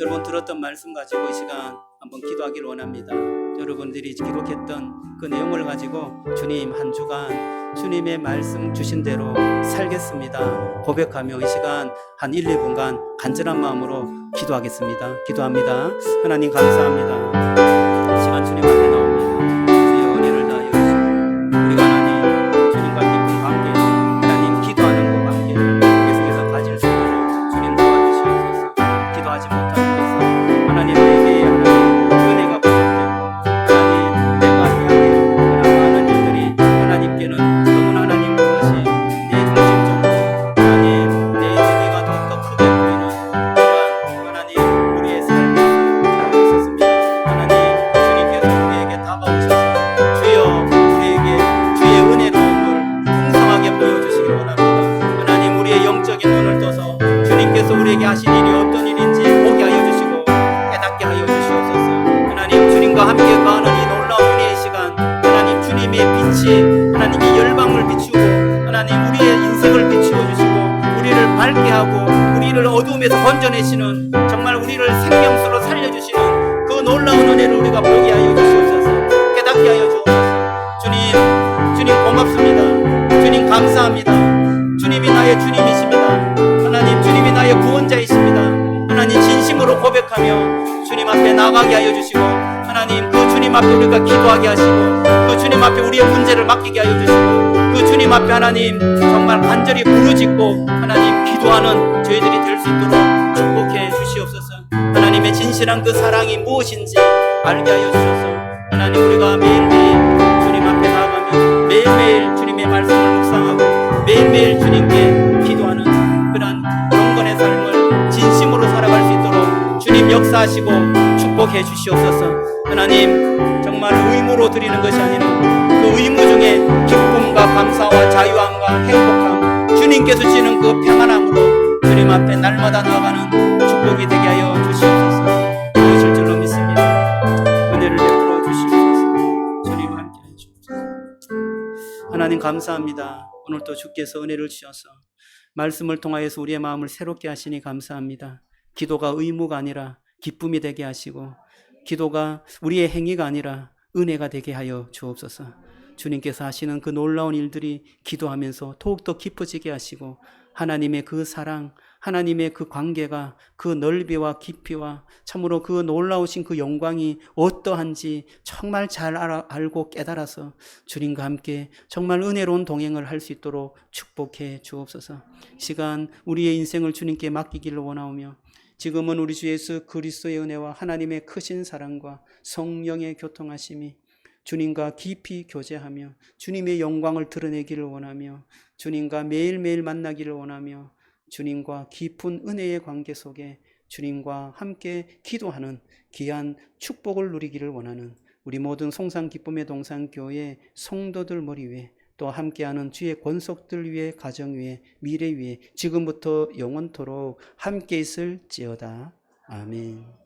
여러분 들었던 말씀 가지고 이 시간 한번 기도하기를 원합니다. 여러분들이 기록했던 그 내용을 가지고 주님 한 주간 주님의 말씀 주신 대로 살겠습니다 고백하며 이 시간 한 1, 2분간 간절한 마음으로 기도하겠습니다. 기도합니다. 하나님 감사합니다. 이 시간 주님 앞에 나옵니다. 주의 은혜를 다하여 주시고 우리가 하나님 주님과 깊은 관계, 하나님 기도하는 그 관계를 계속해서 가질 수 있도록 주님 도와주시옵소서. 기도하지 못하는 것은 하나님 내게 은혜가 부족했고 하나님 내가 해야 될 그런 많은 일들이 하나님께는 너무나 하나님 그것이 내 중심적으로 하나님 내 재미가 더욱더 크게 보이는 그러한 하나님 우리의 삶에 있었습니다. 하나님 주님께서 우리에게 다가오셔서 주여 우리에게 주의 은혜로움을 풍성하게 보여주시기 원합니다. 하나님 우리의 영적인 눈을 떠서 주님께서 우리에게 하신 일이 어떤 일인지 보게 하여 주시고 깨닫게 하여 주시옵소서. 하나님 주님과 함께 거하는 이 놀라운 은혜의 시간 하나님 주님의 빛이 하나님이 열방을 비추고 하나님 우리의 인생을 비추어 주시고 우리를 밝게 하고 우리를 어두움에서 건져내시는 정말 우리를 생명수로 살려주시는 그 놀라운 은혜를 우리가 보게 하여 주시옵소서. 깨닫게 하여 주옵소서. 주님 고맙습니다. 주님 감사합니다. 주님이 나의 주님이십니다. 하나님 주님이 나의 구원자이십니다. 하나님 진심으로 고백하며 주님 앞에 나가게 하여 주시고 하나님 그 주님 앞에 우리가 기도하게 하시고 그 주님 앞에 우리의 문제를 맡기게 하여 주시고 그 주님 앞에 하나님 정말 간절히 부르짖고 하나님 기도하는 저희들이 될 수 있도록 축복해 주시옵소서. 하나님의 진실한 그 사랑이 무엇인지 알게 하여 주셔서 하나님 우리가 매일매일 주님 앞에 나아가며 매일매일 주님의 말씀을 묵상하고 매일매일 주님께 기도하는 그런 경건의 삶을 진심으로 살아갈 수 있도록 주님 역사하시고 축복해 주시옵소서. 하나님 정말 의무로 드리는 것이 아니라 그 의무 중에 기쁨과 감사와 자유함과 행복함 주님께서 주시는 그 평안함으로 주님 앞에 날마다 나아가는 축복이 되게 하여 주시옵소서. 그것을 줄로 믿습니다. 은혜를 베풀어 주시옵소서. 주님 함께 하시옵소서. 하나님 감사합니다. 오늘 또 주께서 은혜를 주셔서 말씀을 통하여서 우리의 마음을 새롭게 하시니 감사합니다. 기도가 의무가 아니라 기쁨이 되게 하시고 기도가 우리의 행위가 아니라 은혜가 되게 하여 주옵소서. 주님께서 하시는 그 놀라운 일들이 기도하면서 더욱더 깊어지게 하시고 하나님의 그 사랑, 하나님의 그 관계가 그 넓이와 깊이와 참으로 그 놀라우신 그 영광이 어떠한지 정말 잘 알고 깨달아서 주님과 함께 정말 은혜로운 동행을 할 수 있도록 축복해 주옵소서. 시간 우리의 인생을 주님께 맡기기를 원하오며 지금은 우리 주 예수 그리스도의 은혜와 하나님의 크신 사랑과 성령의 교통하심이 주님과 깊이 교제하며 주님의 영광을 드러내기를 원하며 주님과 매일매일 만나기를 원하며 주님과 깊은 은혜의 관계 속에 주님과 함께 기도하는 귀한 축복을 누리기를 원하는 우리 모든 송산기쁨의 동산교회 성도들 머리 위에 또 함께하는 주의 권속들 위에 가정 위에 미래 위에 지금부터 영원토록 함께 있을지어다. 아멘.